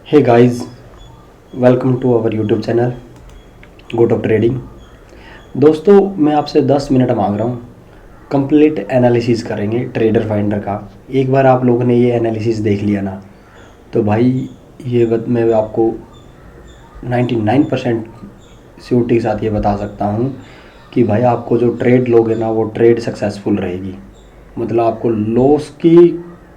Hey guys, welcome to our YouTube channel Go Top Trading. दोस्तों, मैं आपसे 10 minute मांग रहा हूँ। कंप्लीट एनालिसिस करेंगे ट्रेडर फाइंडर का। एक बार आप लोगों ने ये एनालिसिस देख लिया ना, तो भाई मैं आपको 99% श्योरिटी के साथ ये बता सकता हूँ कि भाई आपको जो ट्रेड लोगे ना, वो ट्रेड सक्सेसफुल रहेगी। मतलब आपको लॉस की,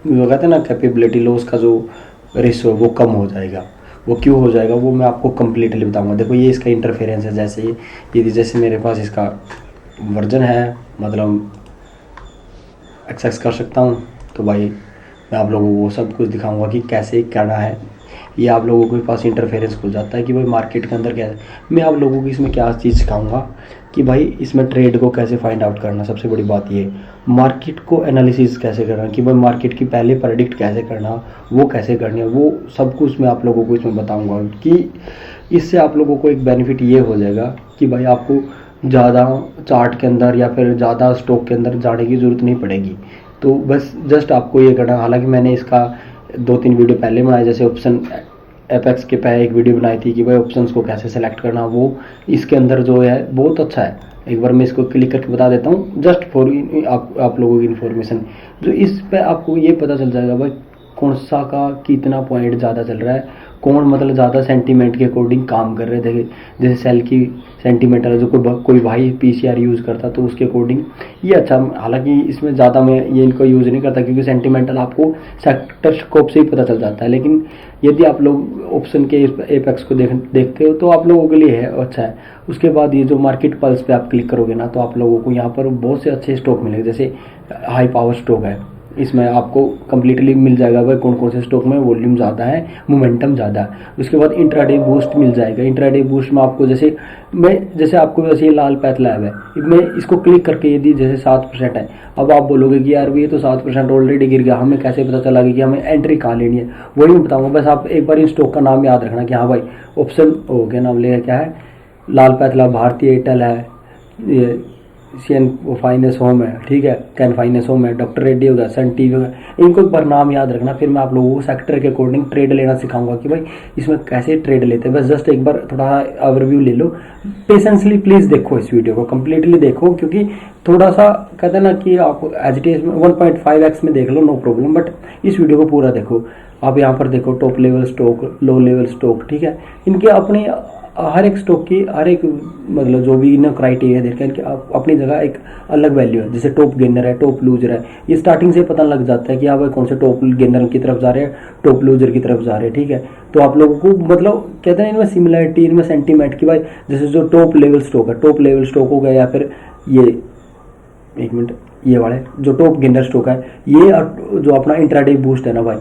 वो कहते हैं ना, कैपेबिलिटी, लॉस का जो रिस्क वो कम हो जाएगा। वो क्यों हो जाएगा वो मैं आपको कम्प्लीटली बताऊंगा। देखो, ये इसका इंटरफेरेंस है। जैसे मेरे पास इसका वर्जन है, मतलब एक्सेस कर सकता हूँ। तो भाई मैं आप लोगों को सब कुछ दिखाऊंगा कि कैसे करना है। ये आप लोगों के पास इंटरफेरेंस खुल जाता है कि भाई मार्केट के अंदर क्या है। मैं आप लोगों को इसमें क्या चीज़ सिखाऊंगा कि भाई इसमें ट्रेड को कैसे फाइंड आउट करना। सबसे बड़ी बात ये, मार्केट को एनालिसिस कैसे करना, कि भाई मार्केट की पहले प्रेडिक्ट कैसे करना, वो कैसे करनी है, वो सब कुछ मैं आप लोगों को इसमें बताऊंगा। कि इससे आप लोगों को एक बेनिफिट ये हो जाएगा कि भाई आपको ज़्यादा चार्ट के अंदर या फिर ज़्यादा स्टॉक के अंदर जाने की ज़रूरत नहीं पड़ेगी। तो बस जस्ट आपको ये करना। हालांकि मैंने इसका 2-3 वीडियो पहले बनाया, जैसे ऑप्शन एपेक्स के पहले एक वीडियो बनाई थी कि भाई ऑप्शंस को कैसे सेलेक्ट करना। वो इसके अंदर जो है बहुत अच्छा है। एक बार मैं इसको क्लिक करके बता देता हूँ, जस्ट फॉर आप लोगों की इन्फॉर्मेशन। जो इस पे आपको ये पता चल जाएगा भाई कौन सा का कितना पॉइंट ज़्यादा चल रहा है, कौन मतलब ज़्यादा सेंटीमेंट के अकॉर्डिंग काम कर रहे हैं। देखिए, जैसे सेल की सेंटीमेंट है, जो कोई भाई पीसीआर यूज़ करता तो उसके अकॉर्डिंग ये अच्छा। हालांकि इसमें ज़्यादा मैं ये इनको यूज़ नहीं करता, क्योंकि सेंटीमेंटल आपको सेक्टर स्कोप से ही पता चल जाता है। लेकिन यदि आप लोग ऑप्शन के एपेक्स को देखते हो तो आप लोगों के लिए है अच्छा है। उसके बाद ये जो मार्केट पल्स पे आप क्लिक करोगे ना, तो आप लोगों को यहाँ पर बहुत से अच्छे स्टॉक मिलेंगे। जैसे हाई पावर स्टॉक है, इसमें आपको कम्प्लीटली मिल जाएगा भाई कौन कौन से स्टॉक में वॉल्यूम ज़्यादा है, मोमेंटम ज़्यादा है। उसके बाद इंट्राडे बूस्ट मिल जाएगा। इंट्राडे बूस्ट में आपको जैसे आपको वैसे ये लाल पैथ लैब है, मैं इसको क्लिक करके यदि जैसे 7% है, अब आप बोलोगे कि यार ये तो 7% ऑलरेडी गिर गया, हमें कैसे पता चला कि हमें एंट्री कहाँ लेनी है। वही मैं बताऊँगा। बस आप एक बार इन स्टॉक का नाम याद रखना कि हाँ भाई ऑप्शन हो गया, नाम लेगा क्या है, लाल पैथ लैब, भारतीय एयरटेल है, ये सीएन फाइनेंस होम है, ठीक है, कैन फाइनेंस होम है, डॉक्टर रेड्डी होगा, सन टीवी होगा। इनको एक बार नाम याद रखना। फिर मैं आप लोगों को सेक्टर के अकॉर्डिंग ट्रेड लेना सिखाऊंगा कि भाई इसमें कैसे ट्रेड लेते हैं। बस जस्ट एक बार थोड़ा ओवरव्यू ले लो। पेशेंसली प्लीज़ देखो, इस वीडियो को कम्प्लीटली देखो, क्योंकि थोड़ा सा कहते हैं ना कि आपको एच में 1.5x में देख लो, नो प्रॉब्लम, बट इस वीडियो को पूरा देखो। आप यहाँ पर देखो top level stock, low level stock, ठीक है। इनके अपने हर एक स्टॉक की हर एक मतलब जो भी इन्हें क्राइटेरिया देखा है, इनकी अपनी जगह एक अलग वैल्यू है। जैसे टॉप गेनर है, टॉप लूजर है, ये स्टार्टिंग से पता लग जाता है कि हाँ भाई कौन से टॉप गेनर की तरफ जा रहे हैं, टॉप लूजर की तरफ जा रहे हैं, ठीक है। तो आप लोगों को मतलब कहते हैं इनमें सिमिलरिटी, इनमें सेंटीमेंट की भाई जैसे जो टॉप लेवल स्टॉक है, टॉप लेवल स्टॉक हो गया, या फिर ये एक मिनट, ये वाले जो टॉप गेनर स्टॉक है, ये जो अपना इंट्राडे बूस्ट है ना भाई,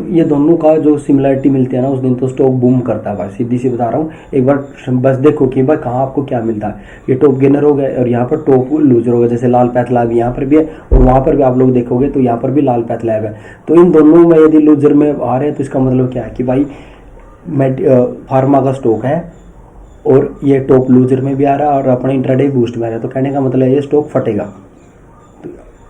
ये दोनों का जो सिमिलरिटी मिलती है ना, उस दिन तो स्टॉक बूम करता है भाई। सीधी सी बता रहा हूँ, एक बार बस देखो कि भाई कहाँ आपको क्या मिलता है। ये टॉप गेनर हो गया और यहाँ पर टॉप लूजर हो गया। जैसे लाल पैथ लैब यहाँ पर भी है और वहाँ पर भी आप लोग देखोगे तो यहाँ पर भी लाल पैथ लैब है। तो इन दोनों में यदि लूजर में आ रहे हैं तो इसका मतलब क्या है कि भाई फार्मा का स्टॉक है और ये टॉप लूजर में भी आ रहा है और अपने इंट्राडे बूस्ट में आ रहा है। तो कहने का मतलब ये स्टॉक फटेगा,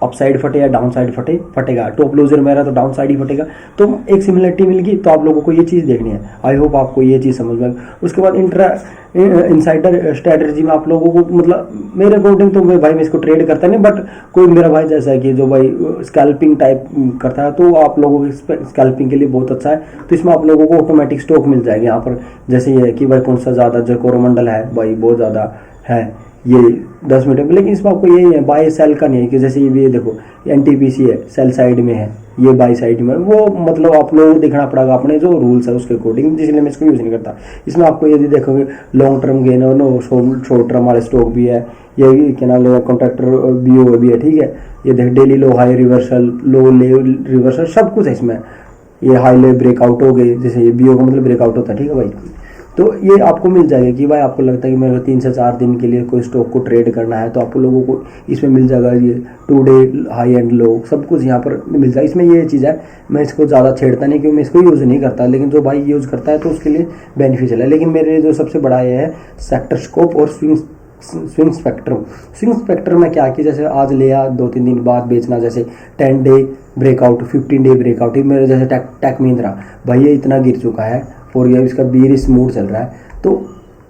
अप साइड फटे या डाउन साइड फटेगा। टॉप लूजर में रहा तो डाउन साइड ही फटेगा। तो एक सिमिलरिटी मिल गई। तो आप लोगों को ये चीज़ देखनी है। आई होप आपको ये चीज़ समझ में। उसके बाद इनसाइडर स्ट्रेटजी में आप लोगों को मतलब मेरे अकॉर्डिंग तो भाई मैं इसको ट्रेड करता नहीं, बट कोई मेरा भाई जैसा है कि जो भाई स्कैल्पिंग टाइप करता है, तो आप लोगों के स्कैल्पिंग के लिए बहुत अच्छा है। तो इसमें आप लोगों को ऑटोमेटिक स्टॉक मिल जाएगा यहाँ पर। जैसे ये है कि भाई कौन सा ज़्यादा, जो कोरोमंडल है भाई बहुत ज़्यादा है ये 10 मिनट में। लेकिन इसमें आपको यही है, बाय सेल का नहीं है कि जैसे ये देखो एनटीपीसी है, सेल साइड में है, ये बाय साइड में, वो मतलब आप लोगों को देखना पड़ेगा अपने जो रूल्स है उसके अकॉर्डिंग, इसलिए मैं इसको यूज़ नहीं करता। इसमें आपको यदि देखोगे लॉन्ग टर्म गेन और नो शॉर्ट टर्म वाले स्टॉक भी है, ये क्या नाम है, कॉन्ट्रैक्टर बीओ भी है, ठीक है। ये देख डेली लो हाई रिवर्सल, लो ले रिवर्सल, सब कुछ है इसमें। ये हाई ले ब्रेकआउट हो गए, जैसे ये बीओ का मतलब ब्रेकआउट होता है, ठीक है भाई। तो ये आपको मिल जाएगा कि भाई आपको लगता है कि मेरे को 3 से 4 दिन के लिए कोई स्टॉक को ट्रेड करना है, तो आप लोगों को इसमें मिल जाएगा। ये 2 डे हाई एंड लो सब कुछ यहाँ पर मिल जाएगा। इसमें ये चीज़ है, मैं इसको ज़्यादा छेड़ता नहीं क्योंकि मैं इसको यूज़ नहीं करता, लेकिन जो भाई यूज़ करता है तो उसके लिए बेनिफिशियल है। लेकिन मेरे जो सबसे बड़ा ये है सेक्टर स्कोप और स्विंग स्पेक्ट्रम में क्या कि जैसे आज लिया 2-3 दिन बाद बेचना, जैसे 10 डे ब्रेकआउट, 15 डे ब्रेकआउट। ही मेरे जैसे टेक महिंद्रा भाई ये इतना गिर चुका है, और ये इसका बीर स्मूथ चल रहा है। तो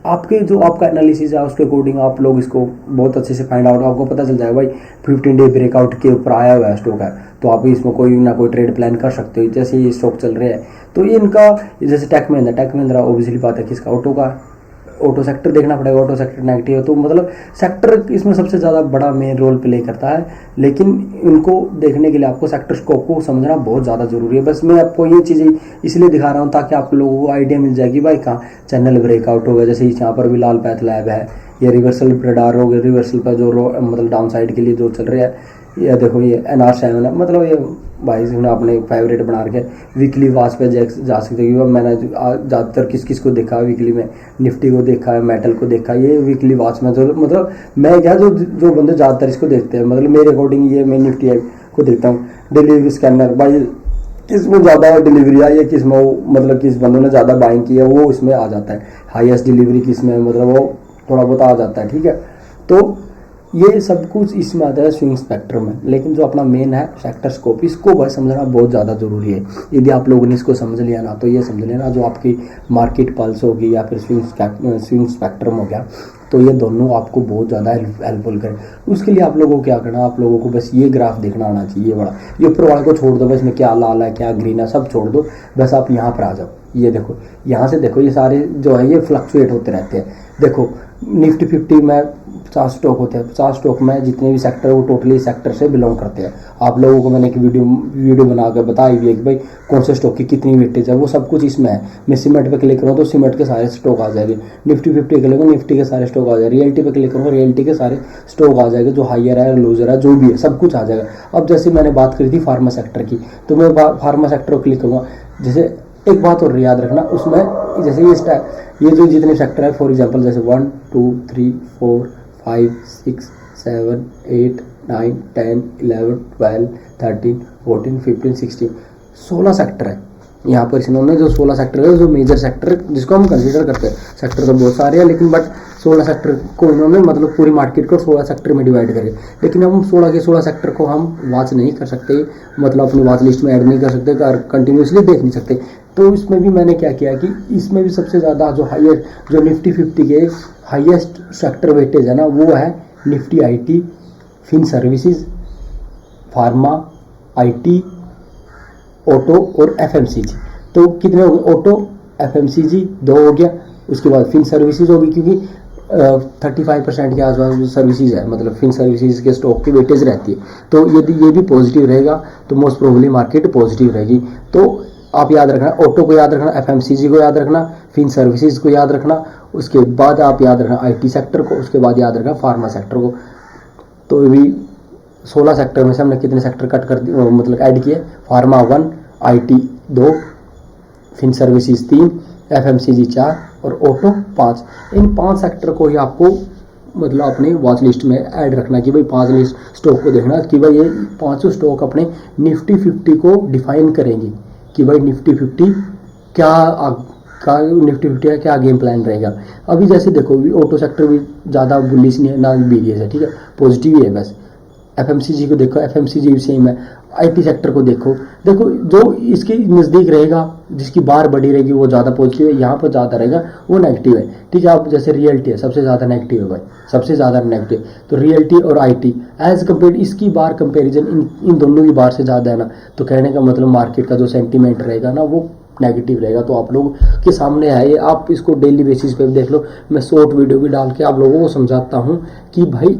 आपके जो आपका एनालिसिस है उसके अकॉर्डिंग आप लोग इसको बहुत अच्छे से फाइंड आउट, आपको पता चल जाएगा भाई 15 डे ब्रेकआउट के ऊपर आया हुआ है स्टॉक है, तो आप इसमें कोई ना कोई ट्रेड प्लान कर सकते हो। जैसे ये स्टॉक चल रहे हैं तो ये इनका, जैसे टेक महिंद्रा ऑब्वियसली बात है किसका, ऑटो का, ऑटो सेक्टर देखना पड़ेगा, ऑटो सेक्टर नेगेटिव है तो मतलब सेक्टर इसमें सबसे ज़्यादा बड़ा मेन रोल प्ले करता है। लेकिन इनको देखने के लिए आपको सेक्टर स्कोप को समझना बहुत ज़्यादा ज़रूरी है। बस मैं आपको ये चीज़ें इसलिए दिखा रहा हूँ ताकि आप लोगों को आइडिया मिल जाएगी भाई कहाँ चैनल ब्रेकआउट होगा। जैसे यहाँ पर भी लाल पैथ लैब है, ये रिवर्सल प्रडार हो गया, रिवर्सल पर जो मतलब डाउन साइड के लिए जो चल रहा है, ये देखो ये NR7 है, मतलब ये भाई ने अपने फेवरेट बना रखे। वीकली वाच पे जा सकते हो। मैंने ज़्यादातर किस किस को देखा वीकली में, निफ्टी को देखा है, मेटल को देखा, ये वीकली वाच में जो मतलब मैं क्या जो बंदे ज़्यादातर इसको देखते हैं, मतलब मेरे अकॉर्डिंग ये मैं निफ्टी को देखता हूँ। डिलीवरी स्कैनर भाई किसमें ज़्यादा डिलीवरी आई है, किस में मतलब किस बंदों ने ज़्यादा बाइंग की है वो इसमें आ जाता है। हाईएस्ट डिलीवरी किस में मतलब वो थोड़ा बहुत आ जाता है, ठीक है। तो ये सब कुछ इसमें आता है स्विंग स्पेक्ट्रम में। लेकिन जो अपना मेन है सेक्टर स्कोप, इसको भाई समझना बहुत ज़्यादा ज़रूरी है। यदि आप लोगों ने इसको समझ लिया ना तो ये समझ लेना जो आपकी मार्केट पल्स होगी या फिर स्विंग स्पेक्ट्रम हो गया, तो ये दोनों आपको बहुत ज़्यादा हेल्पफुल करें। उसके लिए आप लोगों को क्या करना, आप लोगों को बस ये ग्राफ देखना आना चाहिए बड़ा। ये ऊपर वाले को छोड़ दो, बस में क्या लाल है क्या ग्रीन है सब छोड़ दो, बस आप यहाँ पर आ जाओ। ये देखो यहाँ से देखो, ये सारे जो है ये फ्लक्चुएट होते रहते हैं। देखो निफ्टी 50 में 50 स्टॉक होते हैं, 50 स्टॉक में जितने भी सेक्टर है वो टोटली सेक्टर से बिलोंग करते हैं। आप लोगों को मैंने एक वीडियो बना कर बताई भी है कि भाई कौन से स्टॉक की कितनी वेटेज है, वो सब कुछ इसमें है। मैं सीमेंट पे क्लिक करूँ तो सीमेंट के सारे स्टॉक आ जाएंगे, निफ्टी 50 क्लिक करूँ निफ्टी के सारे स्टॉक आ जाएंगे, रियलिटी पे क्लिक करूँगा रियलिटी के सारे स्टॉक आ जाएंगे, जो हाइयर है लूजर है जो भी है सब कुछ आ जाएगा। अब जैसे मैंने बात करी थी फार्मा सेक्टर की, तो मैं फार्मा सेक्टर को क्लिक करूँगा। जैसे एक बात और याद रखना उसमें, जैसे ये जो जितने सेक्टर है फॉर एग्जांपल जैसे 1 2 3 4 5 6 7 8 9 10 11 12 13 14 15 16 16 सेक्टर है। यहाँ पर इन्होंने जो 16 सेक्टर है, जो मेजर सेक्टर जिसको हम कंसीडर करते हैं, सेक्टर तो बहुत सारे हैं लेकिन बट 16 सेक्टर को इन्होंने मतलब पूरी मार्केट को 16 सेक्टर में डिवाइड करके, लेकिन हम 16 के 16 सेक्टर को हम वॉच नहीं कर सकते, मतलब अपनी वॉच लिस्ट में ऐड नहीं कर सकते, कंटिन्यूसली देख नहीं सकते। तो इसमें भी मैंने क्या किया कि इसमें भी सबसे ज़्यादा जो हाईएस्ट जो निफ्टी 50 के हाईएस्ट सेक्टर वेटेज है ना वो है Nifty IT, fin services, pharma, IT, auto और FMCG। तो कितने हो गए, ऑटो FMCG 2 हो गया, उसके बाद फिन सर्विसेज होगी क्योंकि 35% के आसपास सर्विसेज है, मतलब फिन सर्विसेज के स्टॉक की वेटेज रहती है। तो यदि ये भी पॉजिटिव रहेगा तो मोस्ट प्रोबेबली मार्केट पॉजिटिव रहेगी। तो आप याद रखना, ऑटो को याद रखना, FMCG को याद रखना, फिन सर्विसेज को याद रखना, उसके बाद आप याद रखना IT सेक्टर को, उसके बाद याद रखना फार्मा सेक्टर को। तो ये भी 16 सेक्टर में से हमने कितने सेक्टर कट कर दिए, मतलब ऐड किए, pharma 1, IT 2, fin services 3, FMCG 4 और ऑटो 5। इन 5 सेक्टर को ही आपको मतलब अपने वॉच लिस्ट में ऐड रखना कि भाई 5 लिस्ट स्टॉक को देखना कि भाई ये 5 स्टॉक अपने निफ्टी 50 को डिफाइन करेंगे कि भाई निफ्टी 50 निफ्टी 50 का क्या गेम प्लान रहेगा। अभी जैसे देखो भी ऑटो सेक्टर भी ज़्यादा बुलिश नहीं है ना बीरियस है, ठीक है, पॉजिटिव ही है बस। FMCG को देखो, FMCG भी सेम है। IT सेक्टर को देखो जो इसके नज़दीक रहेगा, जिसकी बार बड़ी रहेगी वो ज़्यादा पॉजिटिव है, यहाँ पर ज़्यादा रहेगा वो नेगेटिव है, ठीक है। आप जैसे रियलिटी है सबसे ज़्यादा नेगेटिव है भाई, सबसे ज़्यादा नेगेटिव, तो रियलिटी और IT एज कम्पेयर इसकी बार कंपेरिजन इन दोनों की बार से ज़्यादा है ना, तो कहने का मतलब मार्केट का जो सेंटीमेंट रहेगा ना वो नेगेटिव रहेगा। तो आप लोग के सामने है ये, आप इसको डेली बेसिस पे भी देख लो, मैं शॉर्ट वीडियो भी डाल के आप लोगों को समझाता हूँ कि भाई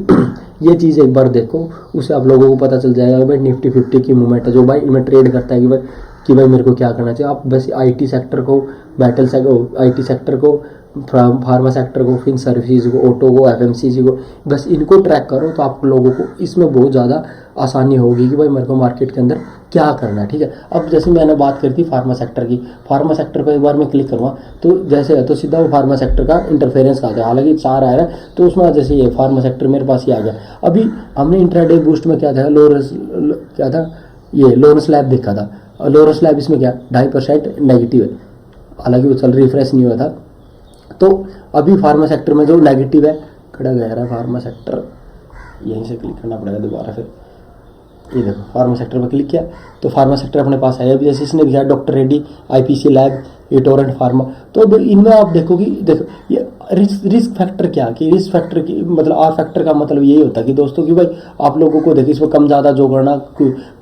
ये चीज़ एक बार देखो, उससे आप लोगों को पता चल जाएगा कि भाई निफ्टी 50 की मूवमेंट है, जो भाई इनमें ट्रेड करता है कि भाई मेरे को क्या करना चाहिए। आप बस IT सेक्टर को, मेटल IT सेक्टर को, फार्मा सेक्टर को, फिन सर्विसेज को, ऑटो को, FMCG को, बस इनको ट्रैक करो तो आप लोगों को इसमें बहुत ज़्यादा आसानी होगी कि भाई मेरे को मार्केट के अंदर क्या करना है, ठीक है। अब जैसे मैंने बात करी थी फार्मा सेक्टर की, फार्मा सेक्टर पर एक बार मैं क्लिक करूँगा तो जैसे है तो सीधा वो फार्मा सेक्टर का इंटरफेरेंस का आता है, हालांकि 4 आ रहा है तो उसमें जैसे ये फार्मा सेक्टर मेरे पास ही आ गया। अभी हमने इंट्राडे बूस्ट में क्या था, लोअर स्लैब देखा था, और लोअर स्लैब इसमें क्या 2.5% नेगेटिव है, हालांकि वो चल रिफ्रेश नहीं हुआ था। तो अभी फार्मा सेक्टर में जो नेगेटिव है खड़ा गया है फार्मा सेक्टर, यहीं से क्लिक करना पड़ेगा दोबारा, फिर ये देखो फार्मा सेक्टर पर क्लिक किया तो फार्मा सेक्टर अपने पास आया। अभी जैसे इसने दिखाया डॉक्टर रेड्डी, IPC लैब, ये टोरेंट फार्मा। तो अब इनमें आप देखो कि देखो ये रिस्क फैक्टर क्या, कि रिस्क फैक्टर की मतलब आर फैक्टर का मतलब यही होता है कि दोस्तों कि भाई आप लोगों को देखिए इसमें कम ज़्यादा जो करना,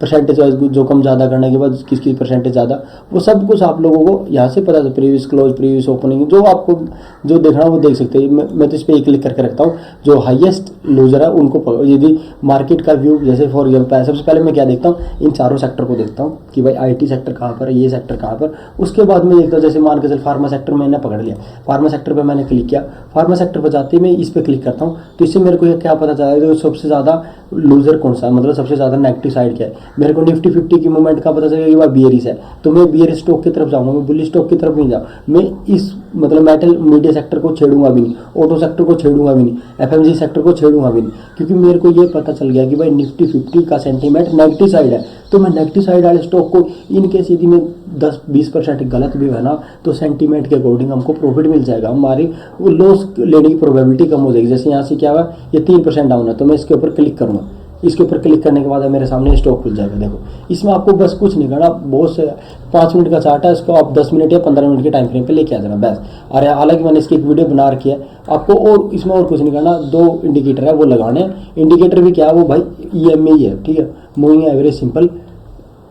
परसेंटेज वाइज जो कम ज़्यादा करने के बाद किसकी परसेंटेज ज़्यादा, वो सब कुछ आप लोगों को यहाँ से पता है। प्रीवियस क्लोज, प्रीवियस ओपनिंग, जो आपको जो देखना वो देख सकते हैं। मैं तो इस पर एक क्लिक करके रखता हूँ, जो हाईएस्ट लूजर है उनको यदि मार्केट का व्यू, जैसे फॉर एग्जाम्पल सबसे पहले मैं क्या देखता हूँ, इन चारों सेक्टर को देखता हूँ कि भाई IT सेक्टर कहाँ पर है, ये सेक्टर कहाँ पर। उसके बाद मैं देखता हूँ, जैसे मान के चल फार्मा सेक्टर मैंने पकड़ लिया, फार्मा सेक्टर पर मैंने क्लिक किया, फार्मा सेक्टर पर जाते ही मैं इस पर क्लिक करता हूँ, तो इससे मेरे को ये क्या पता चला है सबसे ज़्यादा लूजर कौन सा है, मतलब सबसे ज़्यादा नेगेटिव साइड क्या है। मेरे को निफ्टी 50 की मूवमेंट का पता चलेगा कि वह बियरिश है, तो मैं बियरिश स्टॉक की तरफ जाऊँगा, मैं बुलिश स्टॉक की तरफ नहीं जाऊँ। मैं इस मतलब मेटल मीडिया सेक्टर को छेड़ूंगा भी नहीं, ऑटो सेक्टर को छेड़ूंगा भी नहीं, FMG सेक्टर को छेड़ूंगा भी नहीं, क्योंकि मेरे को ये पता चल गया कि भाई निफ्टी 50 का सेंटीमेंट नेगेटिव साइड है। तो मैं नेगेटिव साइड वाले स्टॉक को इनकेस यदि मैं 10-20% गलत भी है ना, तो सेंटीमेंट के अकॉर्डिंग हमको प्रॉफिट मिल जाएगा, हमारी वो लॉस लेने की प्रोबेबिलिटी कम हो जाएगी। जैसे यहाँ से क्या हुआ, ये 3% डाउन है, तो मैं इसके ऊपर क्लिक करूँगा, इसके ऊपर क्लिक करने के बाद मेरे सामने स्टॉक खुल जाएगा। देखो इसमें आपको बस कुछ नहीं करना, बहुत से 5 मिनट का चार्ट है, इसको आप 10 मिनट या 15 मिनट के टाइम फ्रेम पे लेके आ जाना बस। और हालांकि मैंने इसकी एक वीडियो बना रखी है आपको, और इसमें और कुछ नहीं करना, 2 इंडिकेटर है वो लगाने। इंडिकेटर भी क्या है, वो भाई EMA ही है, ठीक है, मूविंग एवरेज सिंपल।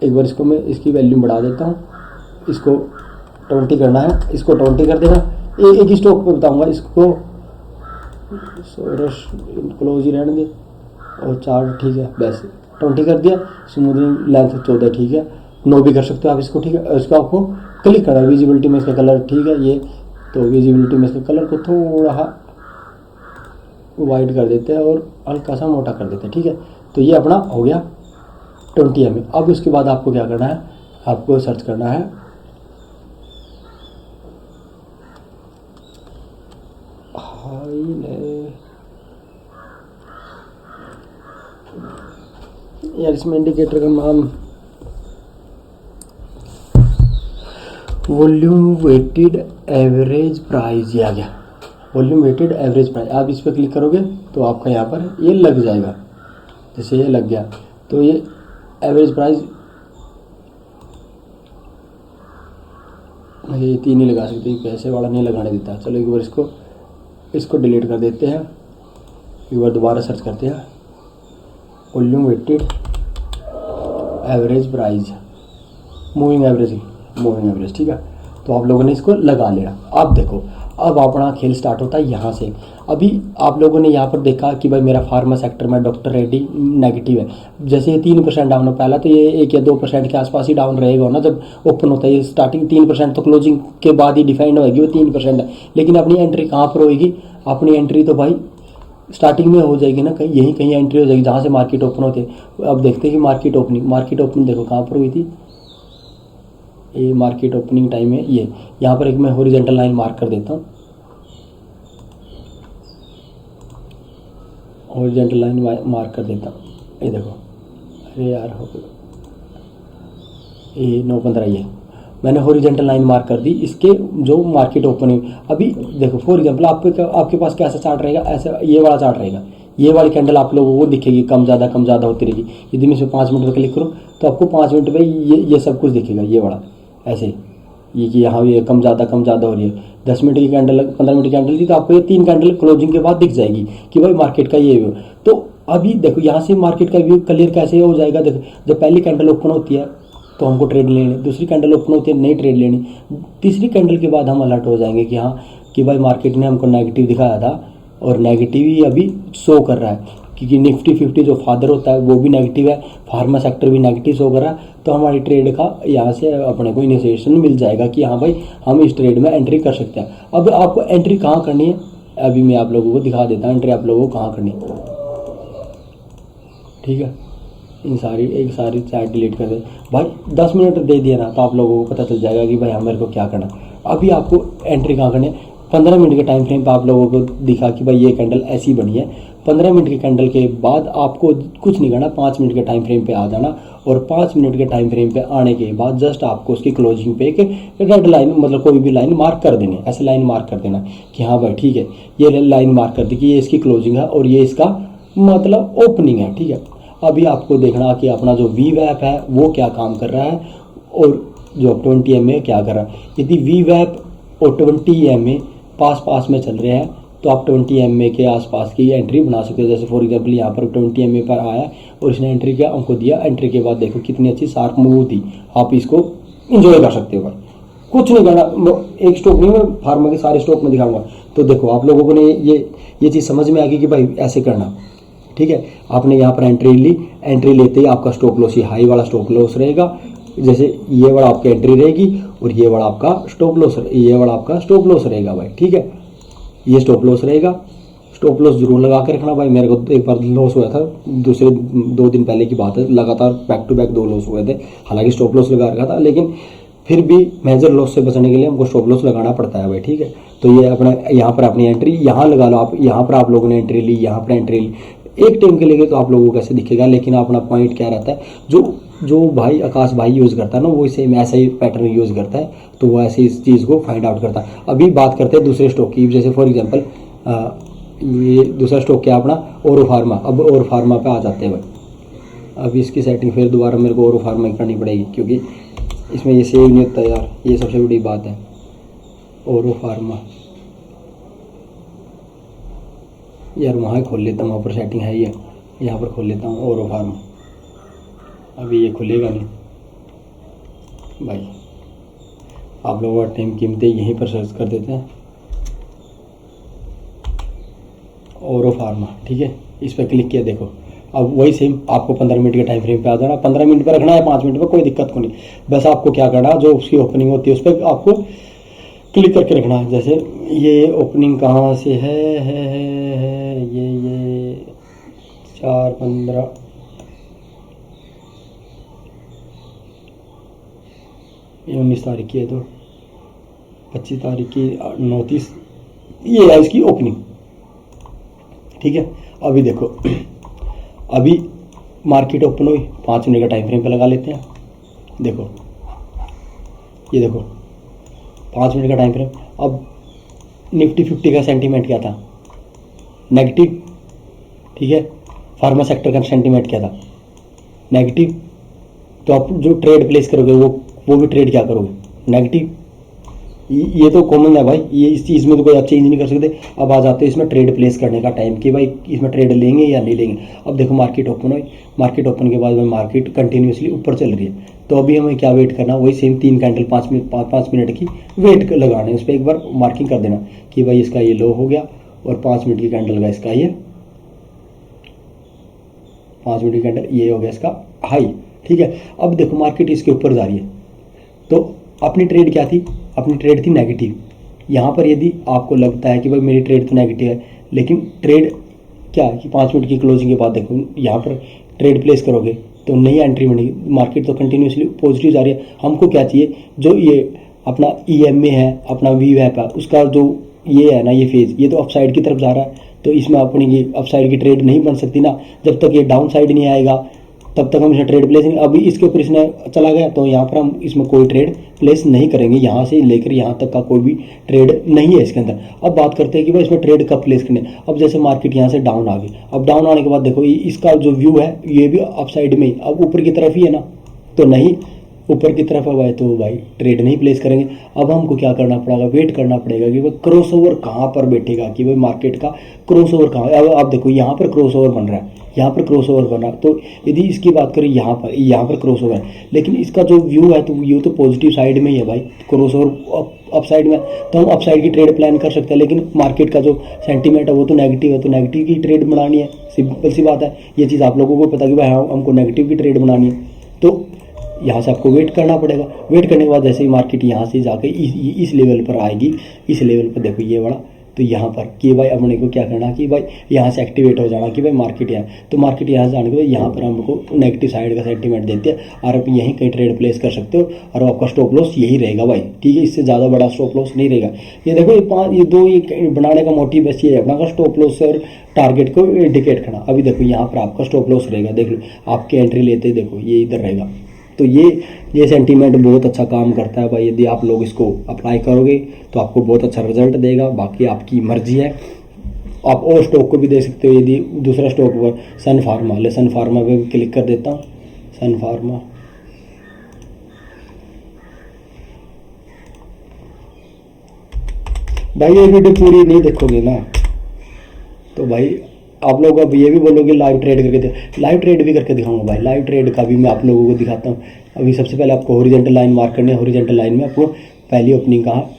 एक बार इसको मैं इसकी वैल्यू बढ़ा देता हूँ, इसको 20 करना है, इसको 20 कर देना। एक ही स्टॉक पे बताऊँगा, इसको क्लोज ही रहने दे, और चार्ट ठीक है बस 20 कर दिया, स्मूथिंग लेंथ 14 ठीक है, 9 भी कर सकते हो आप इसको, ठीक है। इसको आपको क्लिक करना है, विजिबिलिटी में इसका कलर ठीक है ये, तो विजिबिलिटी में इसका कलर को थोड़ा वाइट कर देते हैं और हल्का सा मोटा कर देते हैं, ठीक है। तो ये अपना हो गया 20 MA। अब उसके बाद आपको क्या करना है, आपको सर्च करना है यार, इसमें इंडिकेटर का नाम वॉल्यूम वेटेड एवरेज प्राइस, ये आ गया वॉल्यूम वेटेड एवरेज प्राइस। आप इस पर क्लिक करोगे तो आपका यहाँ पर ये लग जाएगा, जैसे ये लग गया तो ये एवरेज प्राइस, ये 3 ही लगा सकते हैं, पैसे वाला नहीं लगाने देता। चलो एक बार इसको डिलीट कर देते हैं, एक बार दोबारा सर्च करते हैं volume weighted average price, moving average, ठीक है। तो आप लोगों ने इसको लगा लिया। अब देखो, अब अपना खेल स्टार्ट होता है यहाँ से। अभी आप लोगों ने यहाँ पर देखा कि भाई मेरा फार्मा सेक्टर में डॉक्टर रेड्डी नेगेटिव है, जैसे ये 3% डाउन हो, पहला तो ये 1 या 2% के आसपास ही डाउन रहेगा ना जब ओपन होता है। ये स्टार्टिंग 3% तो क्लोजिंग के बाद ही डिफाइंड होगी, वो 3% है। लेकिन अपनी एंट्री कहाँ पर होगी, अपनी एंट्री तो भाई स्टार्टिंग में हो जाएगी ना, कहीं एंट्री हो जाएगी जहाँ से मार्केट ओपन होती है। अब देखते हैं कि मार्केट ओपनिंग देखो कहाँ पर हुई थी, ये मार्केट ओपनिंग टाइम है ये। यहाँ पर एक मैं हॉरिजॉन्टल लाइन मार्क कर देता हूँ, हॉरिजॉन्टल लाइन मार्क कर देता हूँ, ये देखो, अरे यार हो गया, ये 9:15 ये मैंने हॉरिजॉन्टल लाइन मार्क कर दी इसके जो मार्केट ओपनिंग। अभी देखो फॉर एग्जांपल आपके पास कैसा चार्ट रहेगा, ऐसा ये वाला चार्ट रहेगा, ये वाली कैंडल आप लोगों को दिखेगी कम ज़्यादा होती रहेगी। यदि मैं इसमें 5 मिनट पर क्लिक करूँ तो आपको 5 मिनट में ये सब कुछ दिखेगा, ये वाला ऐसे, ये कि यहाँ ये कम ज़्यादा हो रही है। 10 मिनट की कैंडल, 15 मिनट की कैंडल थी तो आपको ये 3 कैंडल क्लोजिंग के बाद दिख जाएगी कि भाई मार्केट का ये व्यू। तो अभी देखो यहाँ से मार्केट का व्यू क्लियर कैसे हो जाएगा। देखो जब पहली कैंडल ओपन होती है तो हमको ट्रेड लेनी, दूसरी कैंडल ओपन होती है नहीं ट्रेड लेनी, तीसरी कैंडल के बाद हम अलर्ट हो जाएंगे कि हाँ कि भाई मार्केट ने हमको नेगेटिव दिखाया था और नेगेटिव ही अभी शो कर रहा है, क्योंकि निफ्टी 50 जो फादर होता है वो भी नेगेटिव है, फार्मा सेक्टर भी नेगेटिव शो कर रहा है। तो हमारी ट्रेड का यहाँ से अपने को इनिशिएशन मिल जाएगा कि हाँ भाई हम इस ट्रेड में एंट्री कर सकते हैं। अब आपको एंट्री कहाँ करनी है, अभी मैं आप लोगों को दिखा देता हूँ एंट्री आप लोगों को कहाँ करनी है, ठीक है। इन सारी चैट डिलीट कर दे भाई, 10 मिनट दे दिया ना तो आप लोगों को पता चल जाएगा कि भाई हमारे को क्या करना। अभी आपको एंट्री कहाँ करनी है, 15 मिनट के टाइम फ्रेम पे आप लोगों को दिखा कि भाई ये कैंडल ऐसी बनी है। 15 मिनट के कैंडल के बाद आपको कुछ नहीं करना, 5 मिनट के टाइम फ्रेम पे आ जाना और 5 मिनट के टाइम फ्रेम पे आने के बाद जस्ट आपको उसकी क्लोजिंग पे एक रेड लाइन, मतलब कोई भी लाइन मार्क कर देनी, ऐसे लाइन मार्क कर देना कि हाँ भाई ठीक है, ये लाइन मार्क कर दी कि ये इसकी क्लोजिंग है और ये इसका मतलब ओपनिंग है, ठीक है। अभी आपको देखना कि अपना जो वी वैप है वो क्या काम कर रहा है और जो 20 MA क्या कर रहा है। यदि वी वैप और 20 MA पास पास में चल रहे हैं तो आप 20 MA के आसपास की एंट्री बना सकते हो। जैसे फॉर एग्जांपल यहाँ पर 20 MA पर आया और इसने एंट्री का हमको दिया, एंट्री के बाद देखो कितनी अच्छी शार्प मूव थी। आप इसको इंजॉय कर सकते हो भाई, कुछ नहीं करना। एक स्टॉक नहीं, मैं फार्मा के सारे स्टॉक में दिखाऊंगा। तो देखो आप लोगों को ने ये चीज़ समझ में आ गई कि भाई ऐसे करना, ठीक है। आपने यहाँ पर एंट्री ली, एंट्री लेते ही आपका स्टॉप लॉस, ये हाई वाला स्टॉप लॉस रहेगा। जैसे ये वाला आपकी एंट्री रहेगी और ये वाला आपका स्टॉप लॉस, ये वाला आपका स्टॉप लॉस रहेगा भाई, ठीक है। ये स्टॉप लॉस रहेगा। स्टॉप लॉस जरूर लगा के रखना भाई। मेरे को एक बार लॉस हुआ था, दूसरे 2 दिन पहले की बात है, लगातार बैक टू बैक 2 लॉस हुए थे। हालांकि स्टॉप लॉस लगा रखा था, लेकिन फिर भी मेजर लॉस से बचने के लिए हमको स्टॉप लॉस लगाना पड़ता है भाई, ठीक है। तो ये अपना यहाँ पर अपनी एंट्री यहाँ लगा लो आप। यहाँ पर आप लोगों ने एंट्री ली, यहाँ पर एंट्री ली, एक टाइम के लिए तो आप लोगों को कैसे दिखेगा। लेकिन अपना पॉइंट क्या रहता है, जो भाई आकाश भाई यूज़ करता है ना, वो सेम ऐसा ही पैटर्न यूज़ करता है, तो वो ऐसे इस चीज़ को फाइंड आउट करता है। अभी बात करते हैं दूसरे स्टॉक की। जैसे फॉर एग्जांपल ये दूसरा स्टॉक क्या अपना ओरो फार्मा। अब ओरो फार्मा पे आ जाते हैं भाई। अब इसकी सेटिंग फिर दोबारा मेरे को ओरो फार्मा की करनी पड़ेगी, क्योंकि इसमें ये सेव नहीं होता यार, ये सबसे बड़ी बात है। ओरो फार्मा यार वहाँ खोल लेता हूँ, वहाँ पर सेटिंग है ये, यहाँ पर खोल लेता हूँ ओरो फार्मा। अभी ये खुलेगा नहीं भाई, आप लोगों का टाइम कीमती, यहीं पर सर्च कर देते हैं ओरो फार्मा, ठीक है। इस पर क्लिक किया, देखो अब वही सेम आपको 15 मिनट के टाइम फ्रेम पे आ जाना। 15 मिनट पर रखना है, 5 मिनट पर कोई दिक्कत को नहीं। बस आपको क्या करना, जो उसकी ओपनिंग होती है उस पर आपको क्लिक करके रखना है। जैसे ये ओपनिंग कहाँ से है ये 4/15 ये 19 तारीख की है, तो 25 तारीख की 29 ये है इसकी ओपनिंग, ठीक है। अभी देखो, अभी मार्केट ओपन हुई, 5 मिनट का टाइम फ्रेम पे लगा लेते हैं। देखो ये देखो 5 मिनट का टाइम फ्रेम। अब निफ्टी 50 का सेंटीमेंट क्या था, नेगेटिव, ठीक है। फार्मा सेक्टर का सेंटीमेंट क्या था, नेगेटिव। तो आप जो ट्रेड प्लेस करोगे वो भी ट्रेड क्या करोगे, नेगेटिव। ये तो कॉमन है भाई, ये इस चीज़ में तो कोई आप चेंज नहीं कर सकते। अब आ जाते हैं इसमें ट्रेड प्लेस करने का टाइम कि भाई इसमें ट्रेड लेंगे या नहीं लेंगे। अब देखो मार्केट ओपन हुई, मार्केट ओपन के बाद में मार्केट कंटिन्यूसली ऊपर चल रही है, तो अभी हमें क्या वेट करना, वही सेम 3 कैंडल 5 मिनट की वेट लगाना है। उस पर एक बार मार्किंग कर देना कि भाई इसका ये लो हो गया और 5 मिनट की कैंडल का इसका ये 5 मिनट की कैंडल ये हो गया इसका हाई, ठीक है। अब देखो मार्केट इसके ऊपर जा रही है, तो अपनी ट्रेड क्या थी, अपनी ट्रेड थी नेगेटिव। यहाँ पर यदि आपको लगता है कि भाई मेरी ट्रेड तो नेगेटिव है, लेकिन ट्रेड क्या कि 5 मिनट की क्लोजिंग के बाद देखो यहाँ पर ट्रेड प्लेस करोगे तो नई एंट्री बनेगी। मार्केट तो कंटिन्यूसली पॉजिटिव जा रही है। हमको क्या चाहिए, जो ये अपना EMA है, अपना वी वैप है, उसका जो ये है ना, ये फेज ये तो अपसाइड की तरफ जा रहा है, तो इसमें अपनी ये अपसाइड की ट्रेड नहीं बन सकती ना। जब तक ये डाउन साइड नहीं आएगा तब तक हम इसमें ट्रेड प्लेस नहीं। अभी इसके ऊपर इसने चला गया तो यहाँ पर हम इसमें कोई ट्रेड प्लेस नहीं करेंगे। यहाँ से लेकर यहाँ तक का कोई भी ट्रेड नहीं है इसके अंदर। अब बात करते हैं कि भाई इसमें ट्रेड कब प्लेस करने। अब जैसे मार्केट यहाँ से डाउन आ गई, अब डाउन आने के बाद देखो इसका जो व्यू है ये भी अप साइड में, अब ऊपर की तरफ ही है ना, तो नहीं ऊपर की तरफ है भाई, तो भाई ट्रेड नहीं प्लेस करेंगे। अब हमको क्या करना पड़ेगा, वेट करना पड़ेगा कि भाई क्रॉस ओवर कहाँ पर बैठेगा, कि भाई मार्केट का क्रॉस ओवर कहाँ। अब आप देखो यहाँ पर क्रॉस ओवर बन रहा है, यहाँ पर क्रॉस ओवर बना, तो यदि इसकी बात करें यहाँ पर क्रॉस ओवर है, लेकिन इसका जो व्यू है तो व्यू तो पॉजिटिव साइड में ही है भाई, क्रॉस ओवर अप साइड में, तो हम अप साइड की ट्रेड प्लान कर सकते हैं। लेकिन मार्केट का जो सेंटीमेंट है वो तो नेगेटिव है, तो नेगेटिव की ट्रेड बनानी है, सिंपल सी बात है। ये चीज़ आप लोगों को पता कि भाई हमको नेगेटिव की ट्रेड बनानी है, तो यहाँ से आपको वेट करना पड़ेगा। वेट करने के बाद जैसे ही मार्केट यहाँ से जाके इस लेवल पर आएगी, इस लेवल पर देखो ये बड़ा, तो यहाँ पर कि भाई अपने को क्या करना कि भाई यहाँ से एक्टिवेट हो जाना कि भाई मार्केट यहाँ, तो मार्केट यहाँ से जाने के बाद यहाँ पर हमको नेगेटिव साइड का सेंटीमेंट देते हैं और आप यहीं कहीं ट्रेड प्लेस कर सकते हो और आपका स्टॉप लॉस यही रहेगा भाई, ठीक है। इससे ज़्यादा बड़ा स्टॉप लॉस नहीं रहेगा। ये देखो ये दो बनाने का मोटिव बस ये है अपना स्टॉप लॉस और टारगेट को इंडिकेट करना। अभी देखो यहाँ पर आपका स्टॉप लॉस रहेगा, देख लो आपकी एंट्री लेते देखो ये इधर रहेगा, तो ये सेंटीमेंट बहुत अच्छा काम करता है भाई। यदि आप लोग इसको अप्लाई करोगे तो आपको बहुत अच्छा रिजल्ट देगा। बाकी आपकी मर्जी है, आप और स्टॉक को भी दे सकते हो। यदि दूसरा स्टॉक पर सन फार्मा ले, सन फार्मा पे क्लिक कर देता हूँ, सन फार्मा भाई ये वीडियो पूरी नहीं देखोगे ना तो भाई आप लोग अब ये भी बोलोगे लाइव ट्रेड करके लाइव ट्रेड भी करके दिखाऊंगा भाई। लाइव ट्रेड का भी मैं आप लोगों को दिखाता हूँ। अभी सबसे पहले आपको हॉरिजॉन्टल लाइन मार्क करनी है। हॉरिजॉन्टल लाइन में आपको पहली ओपनिंग कहाँ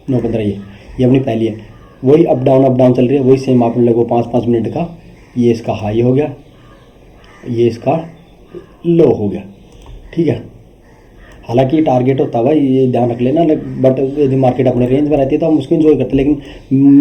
9:15 ये अपनी पहली है। वही अप डाउन चल रही है। वही सेम आप लोगों को 5-5 मिनट का ये इसका हाई हो गया, ये इसका लो हो गया, ठीक है। हालांकि टारगेट होता है भाई, ये ध्यान रख लेना। बट यदि मार्केट अपने रेंज में रहती है तो हम उसको इन्जॉय करते हैं, लेकिन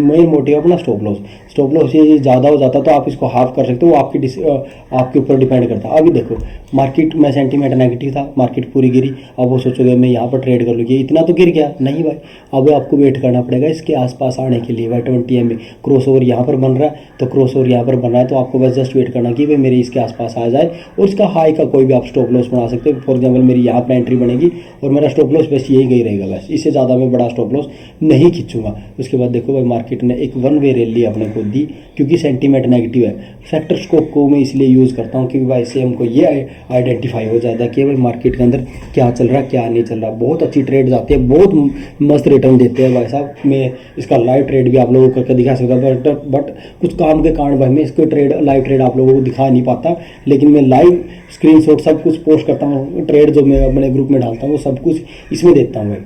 मेन मोटिव अपना स्टॉप लॉस ये ज़्यादा हो जाता है तो आप इसको हाफ कर सकते हो। वो आपके ऊपर डिपेंड करता है। अभी देखो मार्केट में सेंटीमेंट नेगेटिव था, मार्केट पूरी गिरी। अब वो सोचोगे मैं यहाँ पर ट्रेड कर लूँगी, इतना तो गिर गया नहीं भाई। अब आपको वेट करना पड़ेगा इसके आसपास आने के लिए भाई। 20 में क्रॉस ओवर यहाँ पर बन रहा है तो क्रॉस ओवर यहाँ पर बन रहा है तो आपको बस जस्ट वेट करना कि भाई मेरी इसके आसपास आ जाए और इसका हाई का कोई भी आप स्टॉप लॉस बना सकते हो। फॉर एग्जाम्पल मेरी यहाँ पर एंट्री बनेगी और मेरा स्टॉप लॉस बस यही गई रहेगा, बस इससे ज़्यादा मैं बड़ा स्टॉप लॉस नहीं खींचूंगा। उसके बाद देखो भाई मार्केट ने एक वन वे रैली अपने को दी क्योंकि सेंटीमेंट नेगेटिव है। फैक्टर स्कोप को मैं इसलिए यूज़ करता हूँ क्योंकि भाई इससे हमको ये आइडेंटिफाई हो जाता है कि भाई मार्केट के अंदर क्या चल रहा है क्या नहीं चल रहा। बहुत अच्छी ट्रेड आती है, बहुत मस्त रिटर्न देते हैं भाई साहब। मैं इसका लाइव ट्रेड भी आप लोगों को करके दिखा सकता हूँ बट कुछ काम के कारण भाई मैं इसको लाइव ट्रेड आप लोगों को दिखा नहीं पाता, लेकिन मैं लाइव स्क्रीनशॉट सब कुछ पोस्ट करता हूँ। ट्रेड जो मैं अपने ग्रुप में डालता हूँ वो सब कुछ इसमें देता हूँ भाई,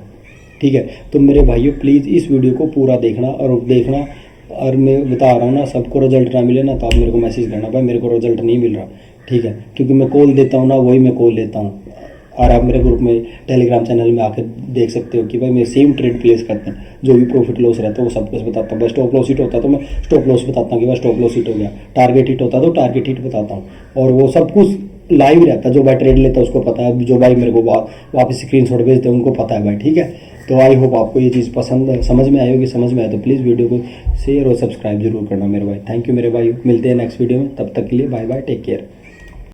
ठीक है। तो मेरे भाइयों प्लीज़ इस वीडियो को पूरा देखना और मैं बता रहा हूँ ना, सबको रिजल्ट ना मिले ना तो आप मेरे को मैसेज करना भाई मेरे को रिजल्ट नहीं मिल रहा, ठीक है। क्योंकि मैं कॉल देता हूँ ना, वही मैं कॉल लेता हूँ। और आप मेरे ग्रुप में टेलीग्राम चैनल में आकर देख सकते हो कि भाई मैं सेम ट्रेड प्लेस करते हैं, जो भी प्रॉफिट लॉस रहता है वो सब कुछ बताता हूँ। बस स्टॉप लॉस हिट होता है तो मैं स्टॉप लॉस बताता हूँ कि भाई स्टॉप लॉस हिट हो गया। टारगेट हिट होता है तो टारगेट हिट बताता हूँ और वो सब कुछ लाइव रहता है। जो भाई ट्रेड लेता है उसको पता है, जो भाई मेरे को वापस स्क्रीनशॉट भेजते हैं उनको पता है भाई, ठीक है। तो आई होप आपको ये चीज़ पसंद समझ में आई होगी। समझ में आए तो प्लीज़ वीडियो को शेयर और सब्सक्राइब जरूर करना मेरे भाई। थैंक यू मेरे भाई, मिलते हैं नेक्स्ट वीडियो में। तब तक के लिए बाय बाय, टेक केयर।